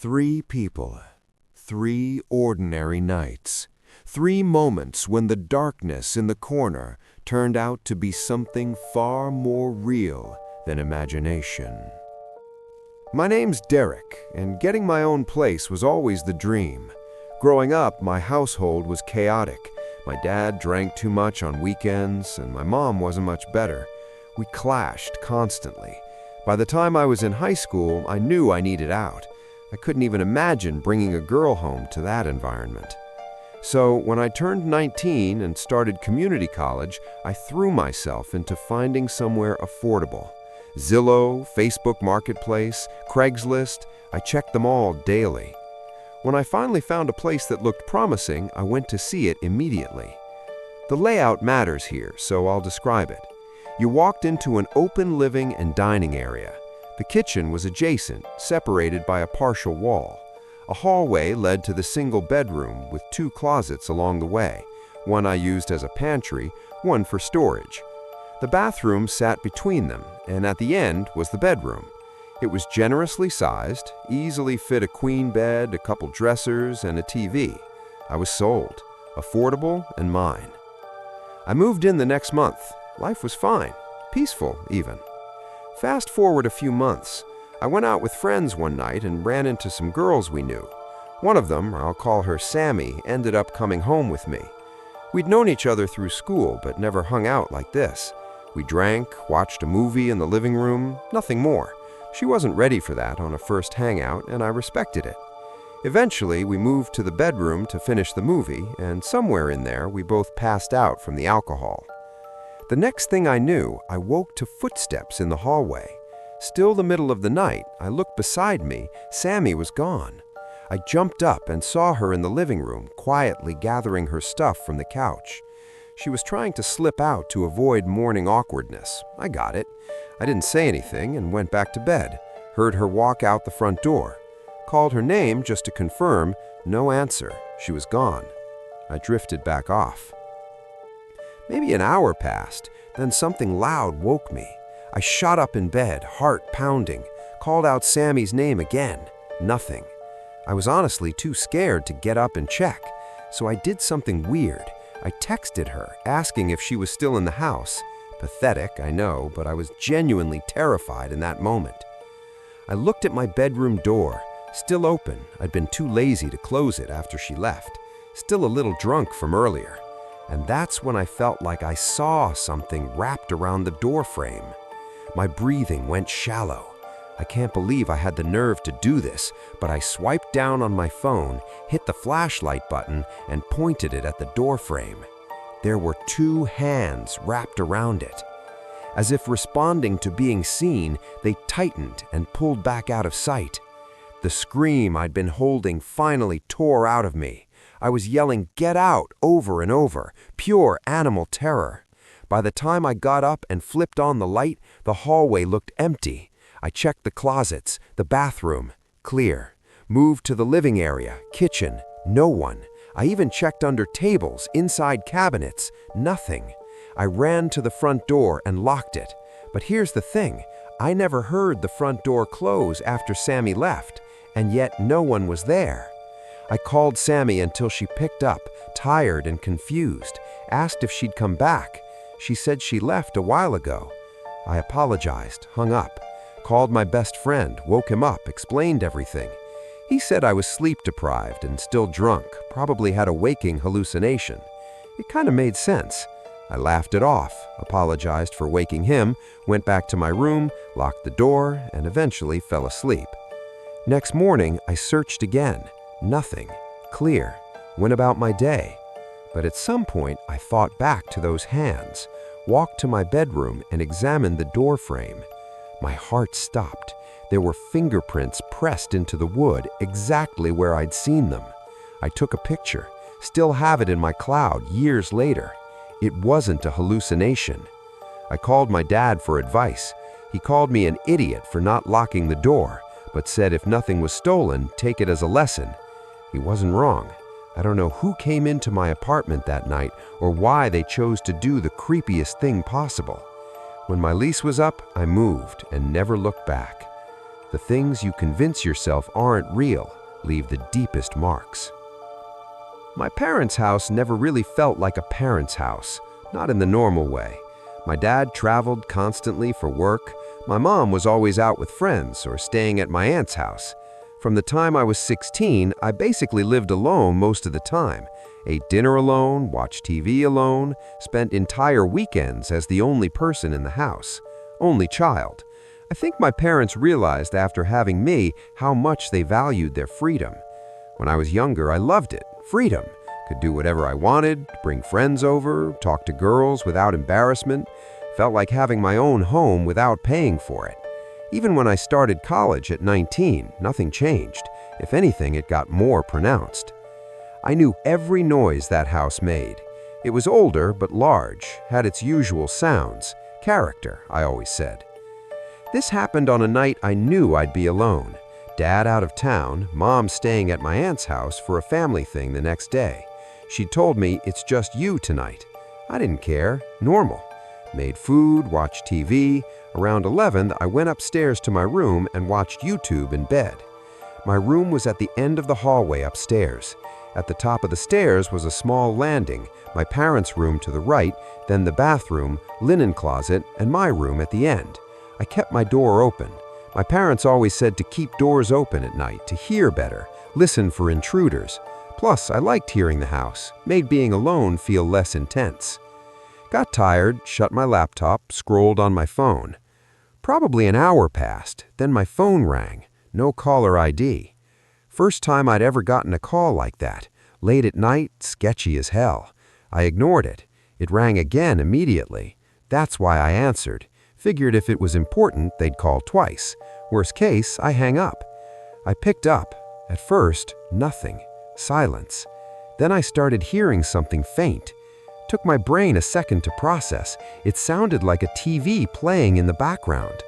Three people, three ordinary nights, three moments when the darkness in the corner turned out to be something far more real than imagination. My name's Derek, and getting my own place was always the dream. Growing up, my household was chaotic. My dad drank too much on weekends, and my mom wasn't much better. We clashed constantly. By the time I was in high school, I knew I needed out. I couldn't even imagine bringing a girl home to that environment. So when I turned 19 and started community college, I threw myself into finding somewhere affordable. Zillow, Facebook Marketplace, Craigslist, I checked them all daily. When I finally found a place that looked promising, I went to see it immediately. The layout matters here, so I'll describe it. You walked into an open living and dining area. The kitchen was adjacent, separated by a partial wall. A hallway led to the single bedroom with two closets along the way. One I used as a pantry, one for storage. The bathroom sat between them, and at the end was the bedroom. It was generously sized, easily fit a queen bed, a couple dressers, and a TV. I was sold, affordable and mine. I moved in the next month. Life was fine, peaceful even. Fast forward a few months. I went out with friends one night and ran into some girls we knew. One of them, I'll call her Sammy, ended up coming home with me. We'd known each other through school, but never hung out like this. We drank, watched a movie in the living room, nothing more. She wasn't ready for that on a first hangout, and I respected it. Eventually, we moved to the bedroom to finish the movie, and somewhere in there, we both passed out from the alcohol. The next thing I knew, I woke to footsteps in the hallway. Still the middle of the night, I looked beside me. Sammy was gone. I jumped up and saw her in the living room, quietly gathering her stuff from the couch. She was trying to slip out to avoid morning awkwardness. I got it. I didn't say anything and went back to bed. Heard her walk out the front door. Called her name just to confirm. No answer. She was gone. I drifted back off. Maybe an hour passed, then something loud woke me. I shot up in bed, heart pounding, called out Sammy's name again. Nothing. I was honestly too scared to get up and check, so I did something weird. I texted her, asking if she was still in the house. Pathetic, I know, but I was genuinely terrified in that moment. I looked at my bedroom door, still open. I'd been too lazy to close it after she left, still a little drunk from earlier. And that's when I felt like I saw something wrapped around the door frame. My breathing went shallow. I can't believe I had the nerve to do this, but I swiped down on my phone, hit the flashlight button, and pointed it at the door frame. There were two hands wrapped around it. As if responding to being seen, they tightened and pulled back out of sight. The scream I'd been holding finally tore out of me. I was yelling, "Get out!" over and over, pure animal terror. By the time I got up and flipped on the light, the hallway looked empty. I checked the closets, the bathroom, clear. Moved to the living area, kitchen, no one. I even checked under tables, inside cabinets, nothing. I ran to the front door and locked it. But here's the thing, I never heard the front door close after Sammy left, and yet no one was there. I called Sammy until she picked up, tired and confused, asked if she'd come back. She said she left a while ago. I apologized, hung up, called my best friend, woke him up, explained everything. He said I was sleep-deprived and still drunk, probably had a waking hallucination. It kind of made sense. I laughed it off, apologized for waking him, went back to my room, locked the door, and eventually fell asleep. Next morning, I searched again. Nothing. Clear. Went about my day. But at some point, I thought back to those hands, walked to my bedroom and examined the door frame. My heart stopped. There were fingerprints pressed into the wood exactly where I'd seen them. I took a picture, still have it in my cloud years later. It wasn't a hallucination. I called my dad for advice. He called me an idiot for not locking the door, but said if nothing was stolen, take it as a lesson. He wasn't wrong. I don't know who came into my apartment that night or why they chose to do the creepiest thing possible. When my lease was up, I moved and never looked back. The things you convince yourself aren't real leave the deepest marks. My parents' house never really felt like a parent's house, not in the normal way. My dad traveled constantly for work. My mom was always out with friends or staying at my aunt's house. From the time I was 16, I basically lived alone most of the time. Ate dinner alone, watched TV alone, spent entire weekends as the only person in the house. Only child. I think my parents realized after having me how much they valued their freedom. When I was younger, I loved it. Freedom. Could do whatever I wanted, bring friends over, talk to girls without embarrassment. Felt like having my own home without paying for it. Even when I started college at 19, nothing changed. If anything, it got more pronounced. I knew every noise that house made. It was older but large, had its usual sounds. Character, I always said. This happened on a night I knew I'd be alone. Dad out of town, Mom staying at my aunt's house for a family thing the next day. She told me, "It's just you tonight." I didn't care. Normal. Made food, watched TV. Around 11, I went upstairs to my room and watched YouTube in bed. My room was at the end of the hallway upstairs. At the top of the stairs was a small landing, my parents' room to the right, then the bathroom, linen closet, and my room at the end. I kept my door open. My parents always said to keep doors open at night, to hear better, listen for intruders. Plus, I liked hearing the house, made being alone feel less intense. Got tired, shut my laptop, scrolled on my phone. Probably an hour passed, then my phone rang. No caller ID. First time I'd ever gotten a call like that. Late at night, sketchy as hell. I ignored it. It rang again immediately. That's why I answered. Figured if it was important, they'd call twice. Worst case, I hang up. I picked up. At first, nothing. Silence. Then I started hearing something faint. Took my brain a second to process. It sounded like a TV playing in the background.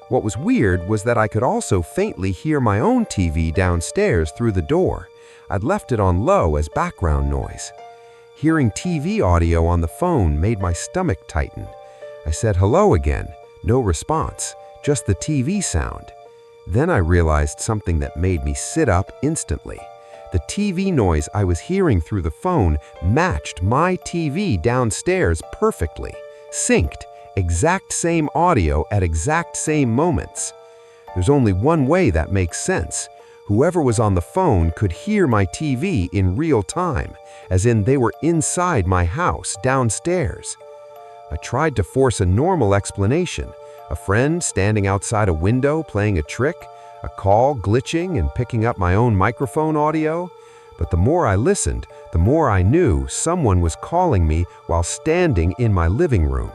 What was weird was that I could also faintly hear my own TV downstairs through the door. I'd left it on low as background noise. Hearing TV audio on the phone made my stomach tighten. I said hello again. No response, just the TV sound. Then I realized something that made me sit up instantly. The TV noise I was hearing through the phone matched my TV downstairs perfectly, synced, exact same audio at exact same moments. There's only one way that makes sense. Whoever was on the phone could hear my TV in real time, as in they were inside my house downstairs. I tried to force a normal explanation. A friend standing outside a window playing a trick, a call glitching and picking up my own microphone audio. But the more I listened, the more I knew someone was calling me while standing in my living room.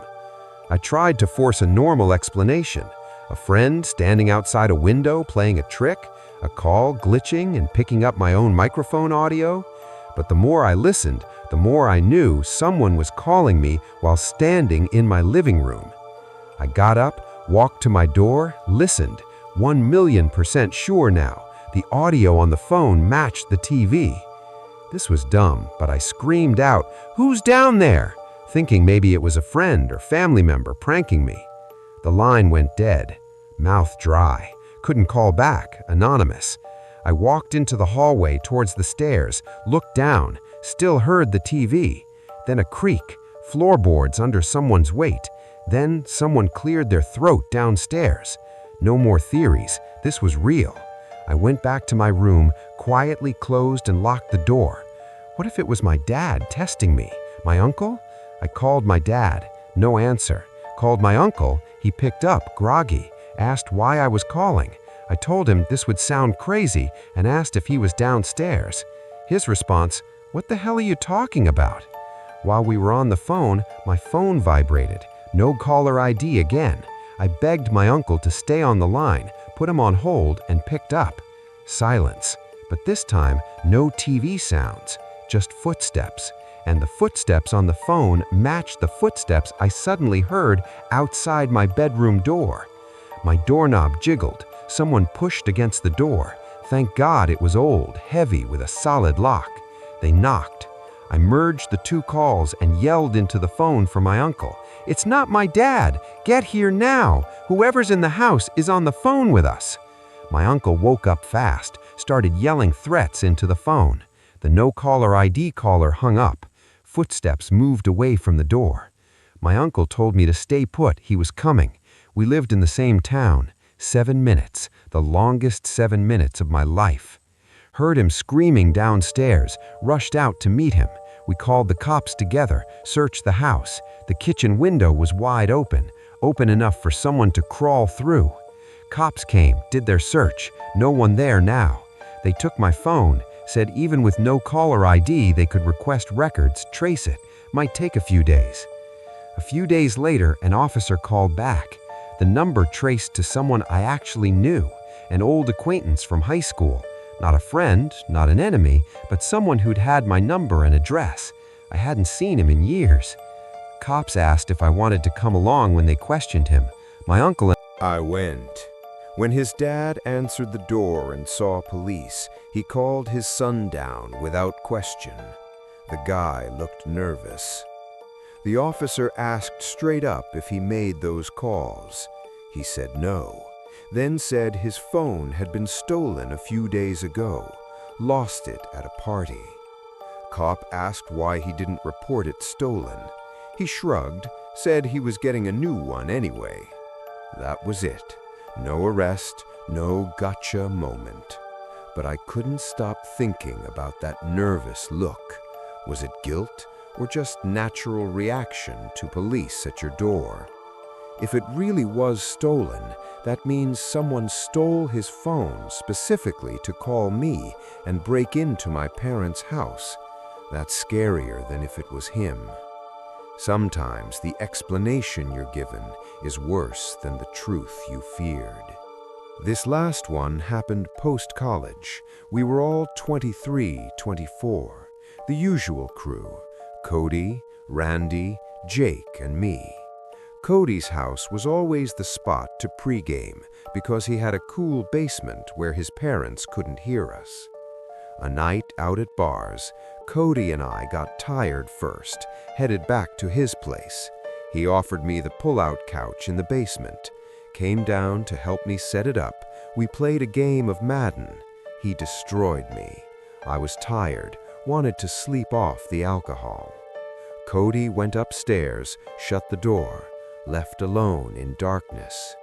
I tried to force a normal explanation. A friend standing outside a window playing a trick, a call glitching and picking up my own microphone audio. But the more I listened, the more I knew someone was calling me while standing in my living room. I got up, walked to my door, listened. 1,000,000% sure now. The audio on the phone matched the TV. This was dumb, but I screamed out, "Who's down there?" thinking maybe it was a friend or family member pranking me. The line went dead. Mouth dry. Couldn't call back. Anonymous. I walked into the hallway towards the stairs, looked down, still heard the TV. Then a creak, floorboards under someone's weight. Then someone cleared their throat downstairs. No more theories. This was real. I went back to my room, quietly closed and locked the door. What if it was my dad testing me? My uncle? I called my dad. No answer. Called my uncle. He picked up, groggy. Asked why I was calling. I told him this would sound crazy and asked if he was downstairs. His response, "What the hell are you talking about?" While we were on the phone, my phone vibrated. No caller ID again. I begged my uncle to stay on the line, put him on hold, and picked up. Silence. But this time, no TV sounds, just footsteps. And the footsteps on the phone matched the footsteps I suddenly heard outside my bedroom door. My doorknob jiggled. Someone pushed against the door. Thank God it was old, heavy, with a solid lock. They knocked. I merged the two calls and yelled into the phone for my uncle. "It's not my dad! Get here now! Whoever's in the house is on the phone with us!" My uncle woke up fast, started yelling threats into the phone. The no-caller ID caller hung up. Footsteps moved away from the door. My uncle told me to stay put, he was coming. We lived in the same town. 7 minutes, the longest 7 minutes of my life. Heard him screaming downstairs, rushed out to meet him. We called the cops together, searched the house. The kitchen window was wide open enough for someone to crawl through. Cops came, did their search. No one there now. They took my phone, said even with no caller ID they could request records, trace it. Might take a few days. A few days later, an officer called back. The number traced to someone I actually knew, an old acquaintance from high school. Not a friend, not an enemy, but someone who'd had my number and address. I hadn't seen him in years. Cops asked if I wanted to come along when they questioned him. My uncle and I went. When his dad answered the door and saw police, he called his son down without question. The guy looked nervous. The officer asked straight up if he made those calls. He said no, then said his phone had been stolen a few days ago, lost it at a party. Cop asked why he didn't report it stolen. He shrugged, said he was getting a new one anyway. That was it. No arrest, no gotcha moment. But I couldn't stop thinking about that nervous look. Was it guilt or just natural reaction to police at your door? If it really was stolen, that means someone stole his phone specifically to call me and break into my parents' house. That's scarier than if it was him. Sometimes the explanation you're given is worse than the truth you feared. This last one happened post-college. We were all 23, 24, the usual crew: Cody, Randy, Jake, and me. Cody's house was always the spot to pregame because he had a cool basement where his parents couldn't hear us. A night out at bars, Cody and I got tired first, headed back to his place. He offered me the pull-out couch in the basement, came down to help me set it up. We played a game of Madden. He destroyed me. I was tired, wanted to sleep off the alcohol. Cody went upstairs, shut the door, left alone in darkness.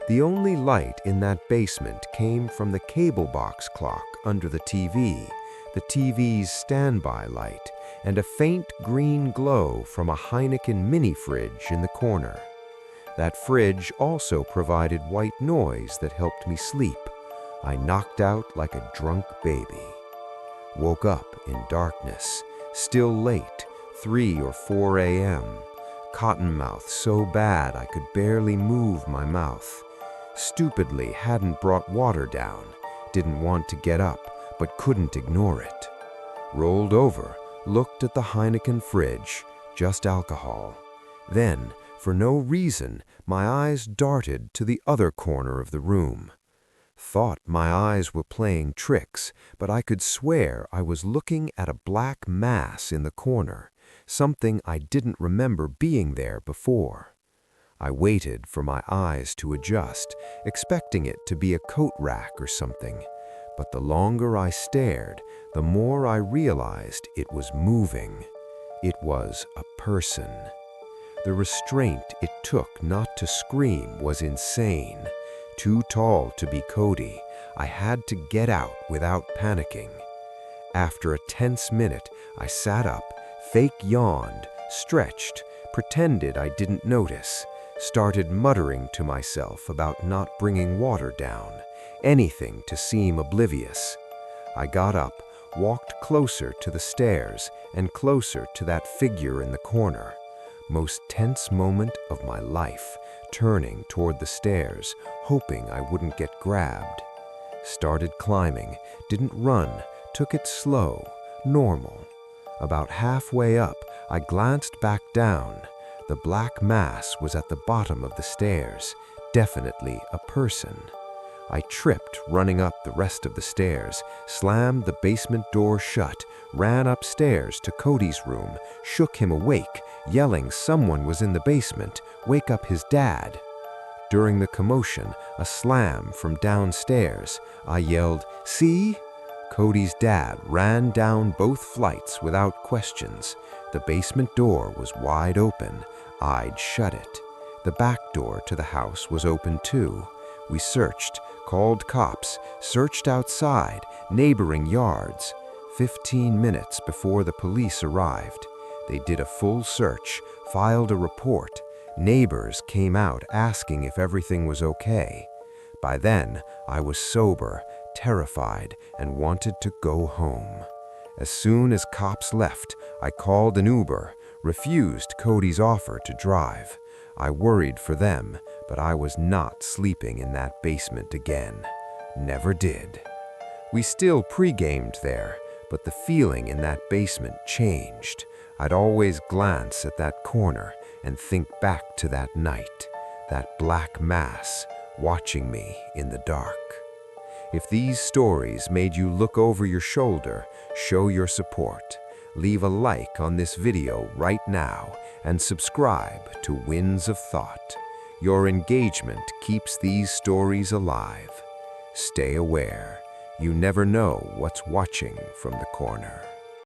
The only light in that basement came from the cable box clock under the TV's standby light, and a faint green glow from a Heineken mini fridge in the corner. That fridge also provided white noise that helped me sleep. I knocked out like a drunk baby. Woke up in darkness, still late, 3 or 4 a.m. Cottonmouth so bad I could barely move my mouth. Stupidly hadn't brought water down, didn't want to get up, but couldn't ignore it. Rolled over, looked at the Heineken fridge, just alcohol. Then, for no reason, my eyes darted to the other corner of the room. Thought my eyes were playing tricks, but I could swear I was looking at a black mass in the corner, something I didn't remember being there before. I waited for my eyes to adjust, expecting it to be a coat rack or something. But the longer I stared, the more I realized it was moving. It was a person. The restraint it took not to scream was insane. Too tall to be Cody, I had to get out without panicking. After a tense minute, I sat up, fake yawned, stretched, pretended I didn't notice, started muttering to myself about not bringing water down, anything to seem oblivious. I got up, walked closer to the stairs and closer to that figure in the corner. Most tense moment of my life, turning toward the stairs, hoping I wouldn't get grabbed. Started climbing, didn't run, took it slow, normal. About halfway up, I glanced back down. The black mass was at the bottom of the stairs, definitely a person. I tripped running up the rest of the stairs, slammed the basement door shut, ran upstairs to Cody's room, shook him awake, yelling someone was in the basement, wake up his dad. During the commotion, a slam from downstairs. I yelled, "See?" Cody's dad ran down both flights without questions. The basement door was wide open. I'd shut it. The back door to the house was open too. We searched, called cops, searched outside, neighboring yards. 15 minutes before the police arrived. They did a full search, filed a report. Neighbors came out asking if everything was okay. By then, I was sober, terrified, and wanted to go home. As soon as cops left, I called an Uber, refused Cody's offer to drive. I worried for them, but I was not sleeping in that basement again. Never did. We still pre-gamed there, but the feeling in that basement changed. I'd always glance at that corner and think back to that night, that black mass watching me in the dark. If these stories made you look over your shoulder, show your support. Leave a like on this video right now and subscribe to Winds of Thought. Your engagement keeps these stories alive. Stay aware. You never know what's watching from the corner.